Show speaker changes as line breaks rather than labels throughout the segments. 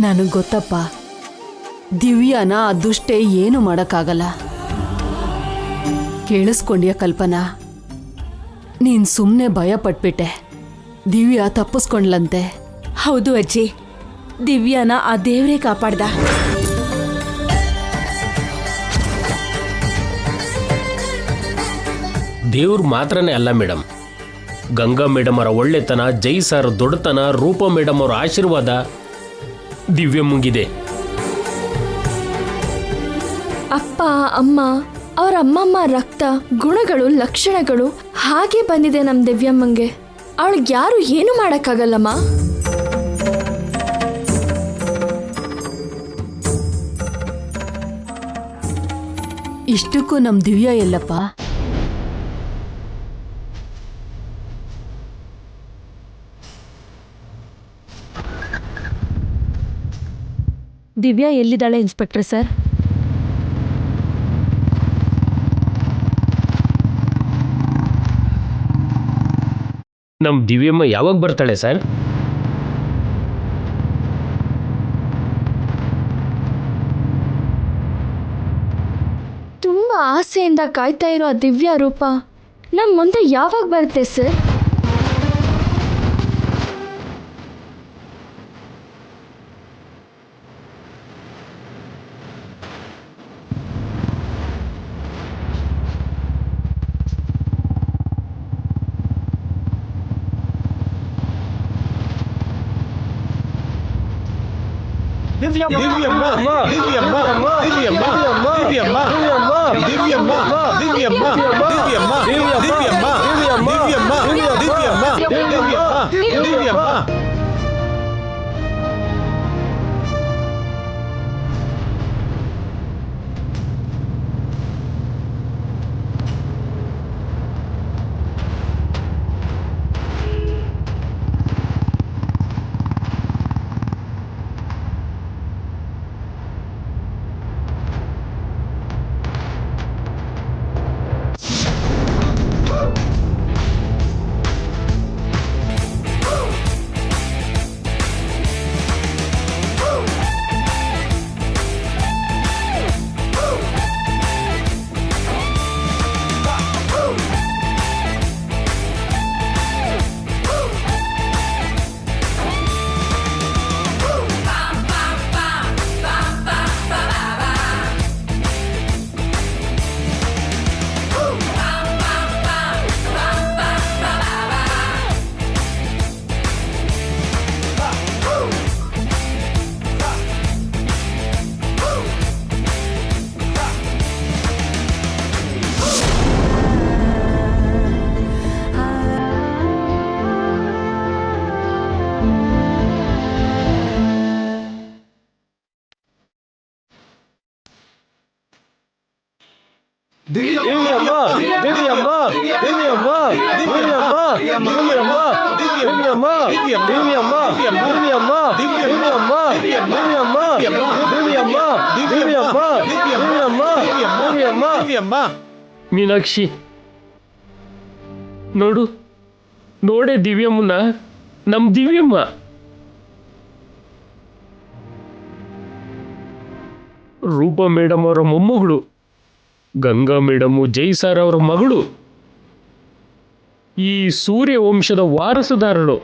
ನನಗೆ ಗೊತ್ತಪ್ಪ, ದಿವ್ಯಾನ ಆ ದುಷ್ಟೇ ಏನು ಮಾಡೋಕ್ಕಾಗಲ್ಲ. ಕೇಳಿಸ್ಕೊಂಡ್ಯ ಕಲ್ಪನಾ? ನೀನ್ ಸುಮ್ಮನೆ ಭಯ ಪಟ್ಬಿಟ್ಟೆ. ದಿವ್ಯಾ ತಪ್ಪಿಸ್ಕೊಂಡ್ಲಂತೆ.
ಹೌದು ಅಜ್ಜಿ, ದಿವ್ಯಾನ ಆ ದೇವ್ರೇ ಕಾಪಾಡ್ದ.
ದೇವ್ರು ಮಾತ್ರನೇ ಅಲ್ಲ ಮೇಡಮ್, ಗಂಗಾ ಮೇಡಮ್ ಅವರ ಒಳ್ಳೆತನ, ಜೈ ಸರ್ ದೊಡ್ಡತನ, ರೂಪ ಮೇಡಮ್ ಅವರ ಆಶೀರ್ವಾದ ದಿವ್ಯಮ್ಮಂಗಿದೆ.
ಅಪ್ಪ ಅಮ್ಮ, ಅವ್ರ ಅಮ್ಮಮ್ಮ ರಕ್ತ, ಗುಣಗಳು, ಲಕ್ಷಣಗಳು ಹಾಗೆ ಬಂದಿದೆ ನಮ್ಮ ದಿವ್ಯಮ್ಮಂಗೆ. ಅವಳಿಗೆ ಯಾರು ಏನು ಮಾಡೋಕ್ಕಾಗಲ್ಲಮ್ಮ.
ಇಷ್ಟಕ್ಕೂ ನಮ್ ದಿವ್ಯಾ ಎಲ್ಲಪ್ಪ?
ದಿವ್ಯಾ ಎಲ್ಲಿದ್ದಾಳೆ ಇನ್ಸ್ಪೆಕ್ಟರ್ ಸರ್?
ನಮ್ಮ ದಿವ್ಯಮ್ಮ ಯಾವಾಗ ಬರ್ತಾಳೆ ಸರ್?
ತುಂಬ ಆಸೆಯಿಂದ ಕಾಯ್ತಾ ಇರೋ ಆ ದಿವ್ಯಾ ರೂಪ ನಮ್ಮ ಮುಂದೆ ಯಾವಾಗ ಬರುತ್ತೆ ಸರ್?
ಮೀನಾಕ್ಷಿ, ನೋಡು, ನೋಡೆ ದಿವ್ಯಮ್ಮನ, ನಮ್ಮ ದಿವ್ಯಮ್ಮ. ರೂಪ ಮೇಡಮ್ ಅವರ ಮೊಮ್ಮಗಳು, ಗಂಗಾ ಮೇಡಮು ಜೈ ಸರ್ ಅವರ ಮಗಳು, ಈ ಸೂರ್ಯ ವಂಶದ ವಾರಸುದಾರಳು.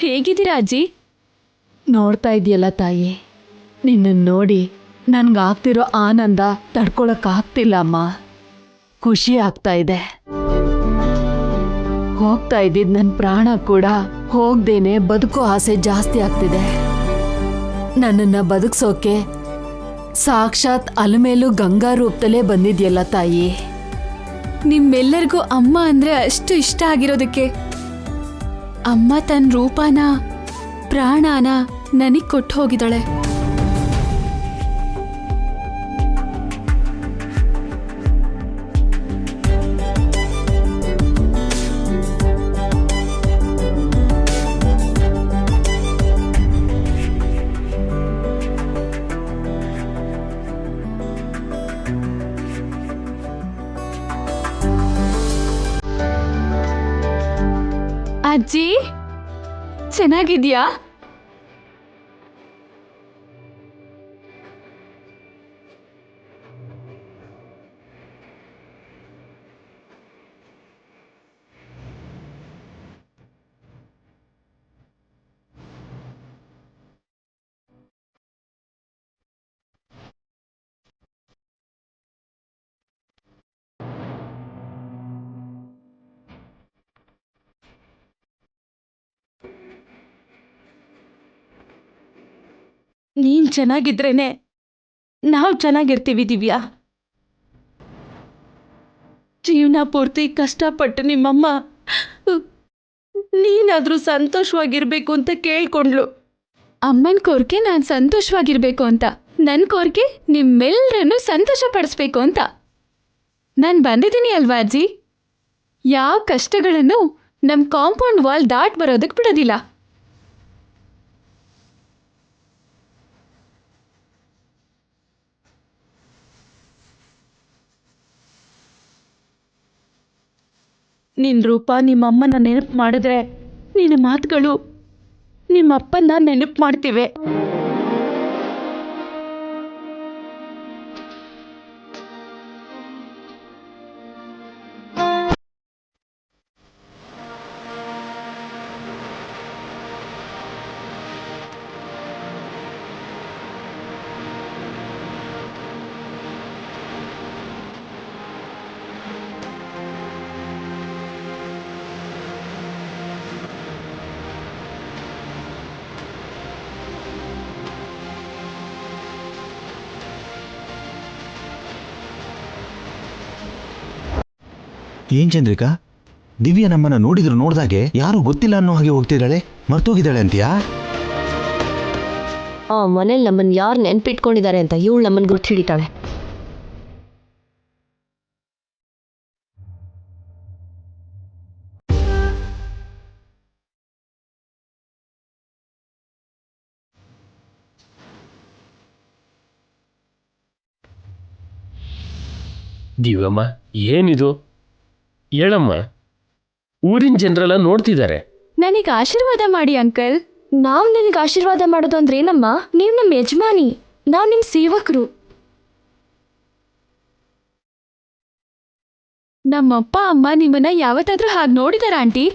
ಹೇಗಿದ್ದೀರಾ ಅಜ್ಜಿ?
ನೋಡ್ತಾ ಇದೆಯಲ್ಲ ತಾಯಿ, ನಿನ್ನನ್ನು ನೋಡಿ ನನ್ಗಾಗ್ತಿರೋ ಆನಂದ ತಡ್ಕೊಳಕ್ಕಾಗ್ತಿಲ್ಲ ಅಮ್ಮ. ಖುಷಿ ಆಗ್ತಾ ಇದೆ. ಹೋಗ್ತಾ ಇದ್ದಿದ್ ನನ್ನ ಪ್ರಾಣ ಕೂಡ ಹೋಗ್ದೇನೆ ಬದುಕೋ ಆಸೆ ಜಾಸ್ತಿ ಆಗ್ತಿದೆ. ನನ್ನನ್ನ ಬದುಕ್ಸೋಕೆ ಸಾಕ್ಷಾತ್ ಅಲಮೇಲು ಗಂಗಾ ರೂಪದಲ್ಲೇ ಬಂದಿದ್ಯಲ್ಲ ತಾಯಿ.
ನಿಮ್ಮೆಲ್ಲರಿಗೂ ಅಮ್ಮ ಅಂದ್ರೆ ಅಷ್ಟು ಇಷ್ಟ ಆಗಿರೋದಕ್ಕೆ ಅಮ್ಮ ತನ್ನ ರೂಪನ ಪ್ರಾಣನ ನನಗ್ ಕೊಟ್ಟು ಹೋಗಿದ್ದಾಳೆ. ಅಜ್ಜಿ ಚೆನ್ನಾಗಿದ್ಯಾ?
ನೀನ್ ಚೆನ್ನಾಗಿದ್ರೇನೆ ನಾವು ಚೆನ್ನಾಗಿರ್ತೀವಿ ದಿವ್ಯಾ. ಜೀವನ ಪೂರ್ತಿ ಕಷ್ಟಪಟ್ಟು ನಿಮ್ಮಮ್ಮ ನೀನಾದ್ರೂ ಸಂತೋಷವಾಗಿರ್ಬೇಕು ಅಂತ ಕೇಳ್ಕೊಂಡ್ಲು.
ಅಮ್ಮನ ಕೋರಿಕೆ ನಾನು ಸಂತೋಷವಾಗಿರ್ಬೇಕು ಅಂತ, ನನ್ನ ಕೋರಿಕೆ ನಿಮ್ಮೆಲ್ಲರನ್ನು ಸಂತೋಷ ಪಡಿಸ್ಬೇಕು ಅಂತ. ನಾನು ಬಂದಿದ್ದೀನಿ ಅಲ್ವಾ ಅಜ್ಜಿ? ಯಾವ ಕಷ್ಟಗಳನ್ನು ನಮ್ಮ ಕಾಂಪೌಂಡ್ ವಾಲ್ ದಾಟ್ ಬರೋದಕ್ಕೆ ಬಿಡೋದಿಲ್ಲ.
ನಿನ್ ರೂಪ ನಿಮ್ಮಮ್ಮನ ನೆನಪು ಮಾಡಿದ್ರೆ ನಿನ್ನ ಮಾತುಗಳು ನಿಮ್ಮಪ್ಪನ ನೆನಪು ಮಾಡ್ತಿವೆ.
ಏನ್ ಚಂದ್ರಿಕಾ, ದಿವ್ಯಾ ನಮ್ಮನ್ನ ನೋಡ್ದಾಗೆ ಯಾರು ಗೊತ್ತಿಲ್ಲ ಅನ್ನೋ ಹಾಗೆ ಹೋಗ್ತಿದ್ದಾಳೆ, ಮರ್ತೋಗಿದ್ದಾಳೆ ಅಂತೀಯಾ?
ಆ ಮನೇಲಿ ನಮ್ಮನ್ನು ಯಾರು ನೆನ್ಪಿಟ್ಕೊಂಡಿದ್ದಾರೆ ಅಂತ ಇವಳು ನಮ್ಮನ್ನು ಗುರ್ತು ಹಿಡಿತಾಳೆ.
ದಿವ್ಯಮ್ಮ, ಏನಿದು? ಹೇಳಮ್ಮ, ಊರಿನ ಜನರೆಲ್ಲ ನೋಡ್ತಿದ್ದಾರೆ.
ನನಗೆ ಆಶೀರ್ವಾದ ಮಾಡಿ ಅಂಕಲ್. ನಾವು ನಿನಗೆ ಆಶೀರ್ವಾದ ಮಾಡೋದು ಅಂದ್ರೆ ಏನಮ್ಮ? ನೀವು ನಮ್ಮ ಯಜಮಾನಿ, ನಾವು ನಿಮ್ಮ ಸೇವಕರು. ನಮ್ಮಪ್ಪ ಅಮ್ಮ ನಿಮ್ಮನ್ನ ಯಾವತ್ತಾದ್ರೂ ಹಾಗೆ ನೋಡಿದಾರ ಆಂಟಿ?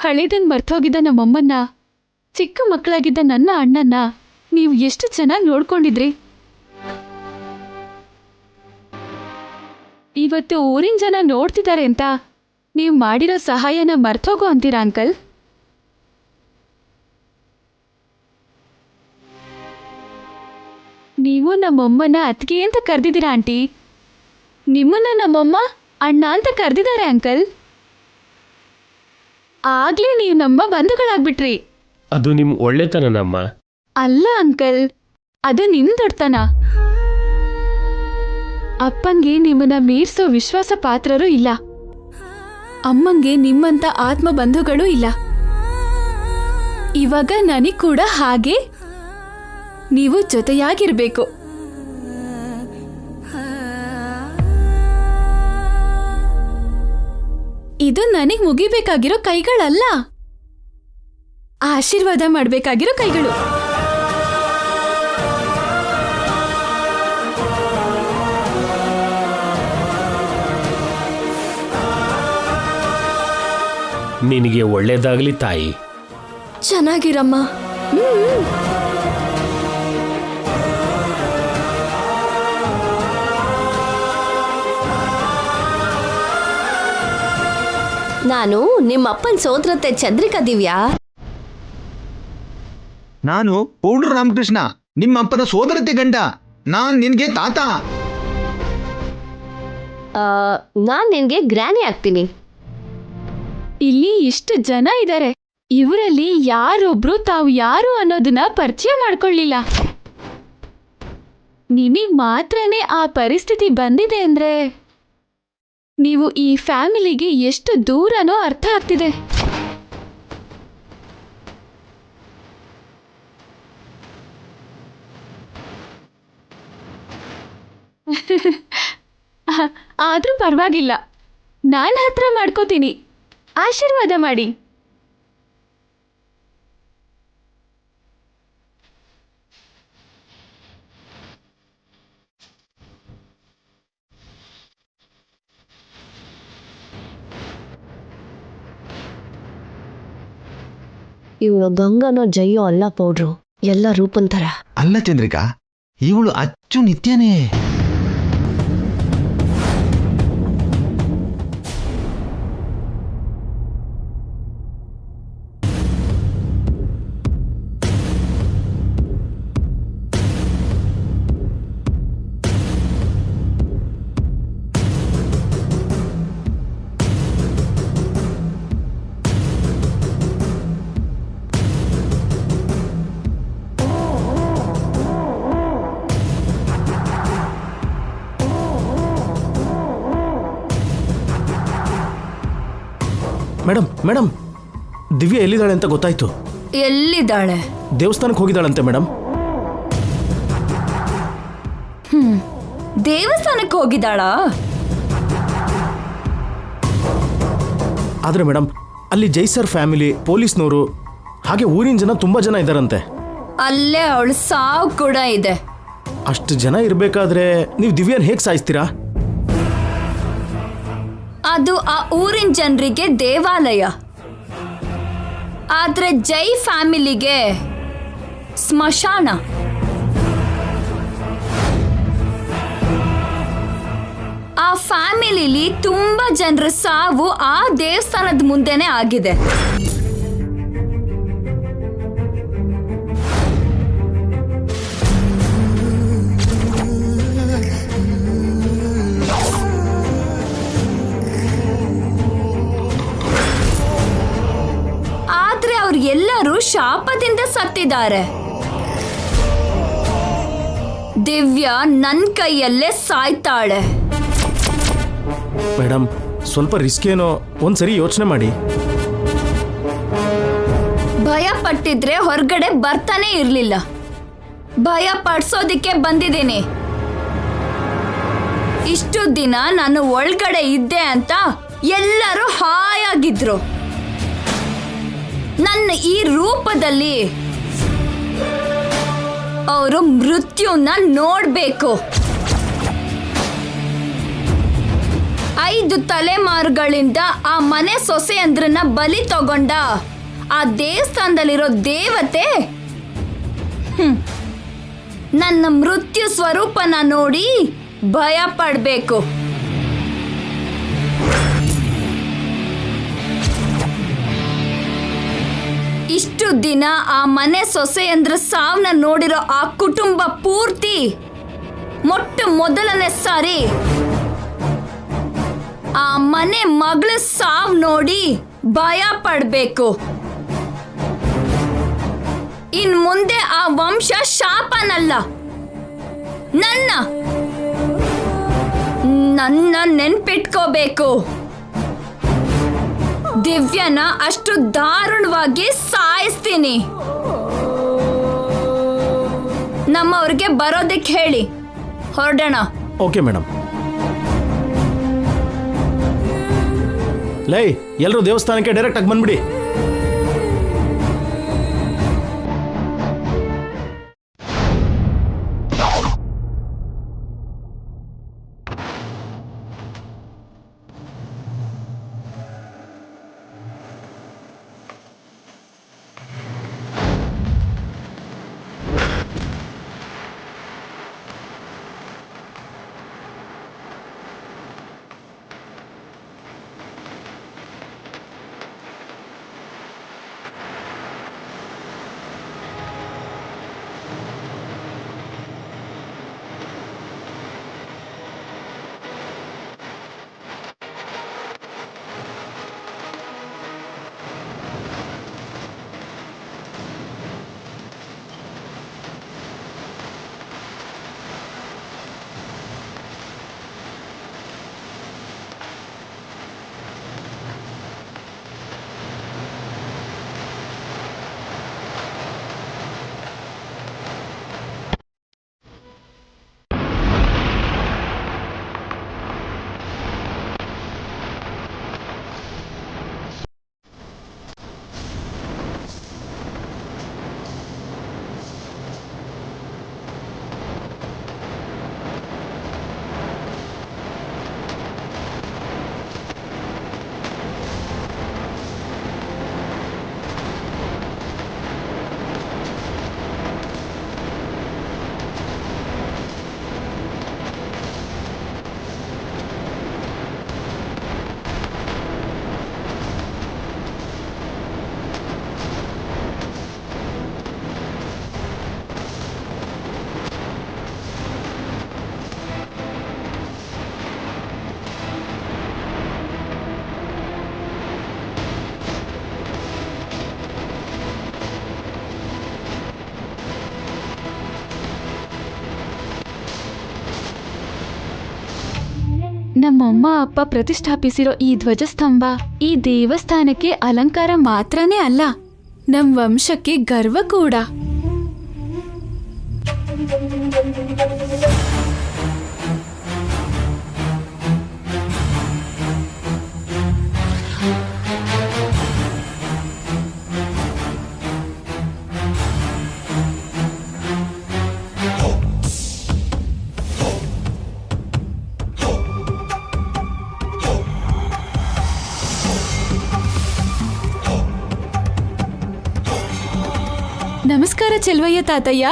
ಹಳೇದಂಗೆ ಮರ್ತೋಗಿದ್ದ ನಮ್ಮಮ್ಮನ್ನ, ಚಿಕ್ಕ ಮಕ್ಕಳಾಗಿದ್ದ ನನ್ನ ಅಣ್ಣನ್ನ ನೀವು ಎಷ್ಟು ಚೆನ್ನಾಗಿ ನೋಡ್ಕೊಂಡಿದ್ರಿ. ಇವತ್ತು ಊರಿನ ಜನ ನೋಡ್ತಿದ್ದಾರೆ ಅಂತ ನೀವು ಮಾಡಿರೋ ಸಹಾಯನ ಮರ್ತೋಗೋ ಅಂತೀರಾ ಅಂಕಲ್? ನೀವು ನಮ್ಮಮ್ಮನ ಅತ್ತಿಗೆ ಅಂತ ಕರೆದಿದ್ದೀರಾ ಆಂಟಿ. ನಿಮ್ಮನ್ನ ನಮ್ಮಮ್ಮ ಅಣ್ಣ ಅಂತ ಕರೆದಿದ್ದಾರೆ ಅಂಕಲ್. ಆಗ್ಲೇ ನೀವು ನಮ್ಮ ಬಂಧುಗಳಾಗ್ಬಿಟ್ರಿ.
ಅದು ನಿಮ್ಮ ಒಳ್ಳೆತನಮ್ಮ.
ಅಲ್ಲ ಅಂಕಲ್, ಅದು ನಿಮ್ ದೊಡ್ಡತನ. ಅಪ್ಪಂಗೆ ನಿಮ್ಮನ್ನ ಮೀರ್ಸೋ ವಿಶ್ವಾಸ ಪಾತ್ರರೂ ಇಲ್ಲ, ಅಮ್ಮಂಗೆ ನಿಮ್ಮಂತ ಆತ್ಮ ಬಂಧುಗಳೂ ಇಲ್ಲ. ಇವಾಗ ನನಗ್ ಕೂಡ ಹಾಗೆ ನೀವು ಜೊತೆಯಾಗಿರ್ಬೇಕು. ಇದು ನನಗ್ ಮುಗಿಬೇಕಾಗಿರೋ ಕೈಗಳಲ್ಲ, ಆಶೀರ್ವಾದ ಮಾಡ್ಬೇಕಾಗಿರೋ ಕೈಗಳು.
ನಿನಗೆ ಒಳ್ಳೇದಾಗ್ಲಿ ತಾಯಿ.
ಚೆನ್ನಾಗಿರಮ್ಮ. ನಾನು ನಿಮ್ಮಪ್ಪನ ಸೋದರತ್ತೆ ಚಂದ್ರಿಕಾ ದಿವ್ಯಾ.
ನಾನು ಪೌಂಡ್ರು ರಾಮಕೃಷ್ಣ, ನಿಮ್ಮ ಅಪ್ಪನ ಸೋದರತೆ ಗಂಡ. ನಾನ್ ನಿನ್ಗೆ ತಾತ.
ನಾನ್ ನಿನ್ಗೆ ಗ್ರ್ಯಾನಿ ಆಗ್ತೀನಿ.
ಇಲ್ಲಿ ಇಷ್ಟು ಜನ ಇದ್ದಾರೆ, ಇವರಲ್ಲಿ ಯಾರೊಬ್ರು ತಾವು ಯಾರು ಅನ್ನೋದನ್ನ ಪರಿಚಯ ಮಾಡ್ಕೊಳ್ಳಿಲ್ಲ. ನಿಮಗ್ ಮಾತ್ರನೇ ಆ ಪರಿಸ್ಥಿತಿ ಬಂದಿದೆ ಅಂದ್ರೆ ನೀವು ಈ ಫ್ಯಾಮಿಲಿಗೆ ಎಷ್ಟು ದೂರನೋ ಅರ್ಥ ಆಗ್ತಿದೆ. ಆದ್ರೂ ಪರವಾಗಿಲ್ಲ, ನಾನು ಹತ್ರ ಮಾಡ್ಕೋತೀನಿ. ಆಶೀರ್ವಾದ ಮಾಡಿ.
ಇವಳು ಗಂಗನೋ ಜಯ್ಯೋ ಅಲ್ಲ ಪೌಡ್ರು, ಎಲ್ಲ ರೂಪನ್ ಥರ.
ಅಲ್ಲ ಚಂದ್ರಿಕಾ, ಇವಳು ಅಚ್ಚು ನಿತ್ಯನೇ.
ಮೇಡಮ್ ಮೇಡಮ್, ದಿವ್ಯಾ ಎಲ್ಲಿದ್ದಾಳೆ ಅಂತ ಗೊತ್ತಾಯ್ತು.
ಎಲ್ಲಿದ್ದಾಳೆ?
ದೇವಸ್ಥಾನಕ್ಕೆ ಹೋಗಿದ್ದಾಳಂತೆ ಮೇಡಮ್.
ದೇವಸ್ಥಾನಕ್ಕೆ ಹೋಗಿದ್ದಾಳಾ?
ಆದರೆ ಮೇಡಮ್, ಅಲ್ಲಿ ಜೈಸರ್ ಫ್ಯಾಮಿಲಿ, ಪೊಲೀಸ್ನವರು, ಹಾಗೆ ಊರಿನ ಜನ ತುಂಬ ಜನ ಇದ್ದಾರಂತೆ.
ಅಲ್ಲೇ ಅವಳು ಸಾವು ಕೂಡ ಇದೆ.
ಅಷ್ಟು ಜನ ಇರಬೇಕಾದ್ರೆ ನೀವು ದಿವ್ಯಾನ್ ಹೇಗೆ ಸಾಯಿಸ್ತೀರಾ?
ಅದು ಆ ಊರಿನ ಜನರಿಗೆ ದೇವಾಲಯ, ಆದ್ರೆ ಜೈ ಫ್ಯಾಮಿಲಿಗೆ ಸ್ಮಶಾನ. ಆ ಫ್ಯಾಮಿಲಿಲಿ ತುಂಬಾ ಜನರ ಸಾವು ಆ ದೇವಸ್ಥಾನದ ಮುಂದೆನೆ ಆಗಿದೆ. ಆದ್ರೆ ಅವ್ರೆಲ್ಲರೂ ಶಾಪದಿಂದ ಸತ್ತಿದ್ದಾರೆ. ದಿವ್ಯಾ ನನ್ನ ಕೈಯಲ್ಲೇ ಸಾಯ್ತಾಳೆ.
ಮೇಡಮ್, ಸ್ವಲ್ಪ ರಿಸ್ಕ್ ಏನೋ, ಒಂದ್ಸರಿ ಯೋಚನೆ ಮಾಡಿ.
ಭಯ ಪಟ್ಟಿದ್ರೆ ಹೊರಗಡೆ ಬರ್ತಾನೆ ಇರ್ಲಿಲ್ಲ. ಭಯ ಪಡ್ಸೋದಿಕ್ಕೆ ಬಂದಿದ್ದೀನಿ. ಇಷ್ಟು ದಿನ ನಾನು ಒಳಗಡೆ ಇದ್ದೆ ಅಂತ ಎಲ್ಲರೂ ಹಾಯಾಗಿದ್ರು. ನನ್ನ ಈ ರೂಪದಲ್ಲಿ ಅವರು ಮೃತ್ಯುನ ನೋಡ್ಬೇಕು. 5 ತಲೆಮಾರುಗಳಿಂದ ಆ ಮನೆ ಸೊಸೆಯಂದ್ರನ್ನ ಬಲಿ ತಗೊಂಡ ಆ ದೇವಸ್ಥಾನದಲ್ಲಿರೋ ದೇವತೆ ನನ್ನ ಮೃತ್ಯು ಸ್ವರೂಪನ ನೋಡಿ ಭಯ ಪಡ್ಬೇಕು. ಇಷ್ಟು ದಿನ ಆ ಮನೆ ಸೊಸೆಯಂದ್ರ ಸಾವನ್ನ ನೋಡಿರೋ ಆ ಕುಟುಂಬ ಪೂರ್ತಿ ಮೊಟ್ಟ ಮೊದಲನೇ ಸಾರಿ ಆ ಮನೆ ಮಗಳ ಸಾವ್ ನೋಡಿ ಭಯ ಪಡ್ಬೇಕು. ಇನ್ ಮುಂದೆ ಆ ವಂಶ ಶಾಪನಲ್ಲ, ನನ್ನ ನೆನ್ಪಿಟ್ಕೋಬೇಕು. ದಿವ್ಯನ ಅಷ್ಟು ದಾರುಣವಾಗಿ ಸಾಯಿಸ್ತೀನಿ. ನಮ್ಮವ್ರಿಗೆ ಬರೋದಕ್ಕೆ ಹೇಳಿ, ಹೊರಡೋಣ.
Okay madam. ಲೈ, ಎಲ್ಲರೂ ದೇವಸ್ಥಾನಕ್ಕೆ ಡೈರೆಕ್ಟ್ ಆಗಿ ಬಂದ್ಬಿಡಿ.
ನಮ್ಮಮ್ಮ ಅಪ್ಪ ಪ್ರತಿಷ್ಠಾಪಿಸಿರೋ ಈ ಧ್ವಜಸ್ತಂಭ ಈ ದೇವಸ್ಥಾನಕ್ಕೆ ಅಲಂಕಾರ ಮಾತ್ರನೇ ಅಲ್ಲ, ನಮ್ ವಂಶಕ್ಕೆ ಗರ್ವ ಕೂಡ. ನಮಸ್ಕಾರ ಚೆಲುವಯ್ಯ ತಾತಯ್ಯ.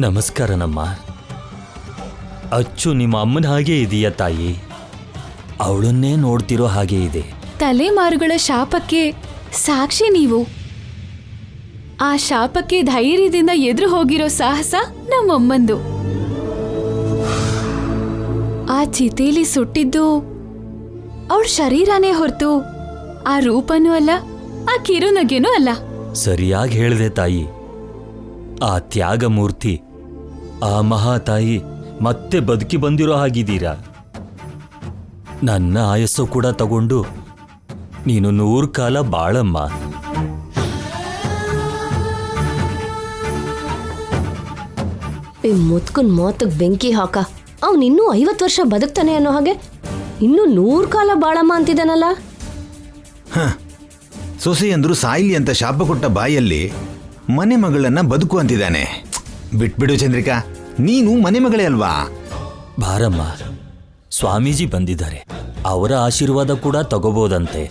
ನಮಸ್ಕಾರನಮ್ಮ. ಅಚ್ಚು ನಿಮ್ಮ ಅಮ್ಮನ ಹಾಗೆ ಇದೆಯಾ ತಾಯಿ? ಅವಳನ್ನೇ ನೋಡ್ತಿರೋ ಹಾಗೆ ಇದೆ.
ತಲೆಮಾರುಗಳ ಶಾಪಕ್ಕೆ ಸಾಕ್ಷಿ ನೀವು. ಆ ಶಾಪಕ್ಕೆ ಧೈರ್ಯದಿಂದ ಎದುರು ಹೋಗಿರೋ ಸಾಹಸ ನಮ್ಮಮ್ಮಂದು. ಆ ಚಿತೆಲಿ ಸುಟ್ಟಿದ್ದು ಅವಳ ಶರೀರನೇ ಹೊರತು ಆ ರೂಪನೂ ಅಲ್ಲ, ಆ ಕಿರುನಗೆನೂ ಅಲ್ಲ.
ಸರಿಯಾಗಿ ಹೇಳಿದೆ ತಾಯಿ. ಆ ತ್ಯಾಗ ಮೂರ್ತಿ, ಆ ಮಹಾತಾಯಿ ಮತ್ತೆ ಬದುಕಿ ಬಂದಿರೋ ಹಾಗಿದ್ದೀರಾ. ನನ್ನ ಆಯಸ್ಸು ಕೂಡ ತಗೊಂಡು ನೀನು 100 ಕಾಲ ಬಾಳಮ್ಮ.
ಈ ಮುತ್ಕನ್ ಮಾತಕ್ ಬೆಂಕಿ ಹಾಕ. ಅವ್ನು ಇನ್ನೂ 50 ವರ್ಷ ಬದುಕ್ತಾನೆ ಅನ್ನೋ ಹಾಗೆ ಇನ್ನೂ 100 ಕಾಲ ಬಾಳಮ್ಮ ಅಂತಿದ್ದಾನಲ್ಲ.
ಸೊಸೆಯಂದ್ರು ಸಾಯಿಲಿ ಅಂತ ಶಾಪ ಕೊಟ್ಟ ಬಾಯಲ್ಲಿ ಮನೆ ಮಗಳನ್ನ ಬದುಕು ಅಂತಿದ್ದಾನೆ. ಬಿಟ್ಬಿಡು ಚಂದ್ರಿಕಾ, ನೀನು ಮನೆ ಮಗಳೇ ಅಲ್ವಾ?
ಬಾರಮ್ಮ, ಸ್ವಾಮೀಜಿ ಬಂದಿದ್ದಾರೆ. ಅವರ ಆಶೀರ್ವಾದ ಕೂಡ ತಗೋಬೋದಂತೆ.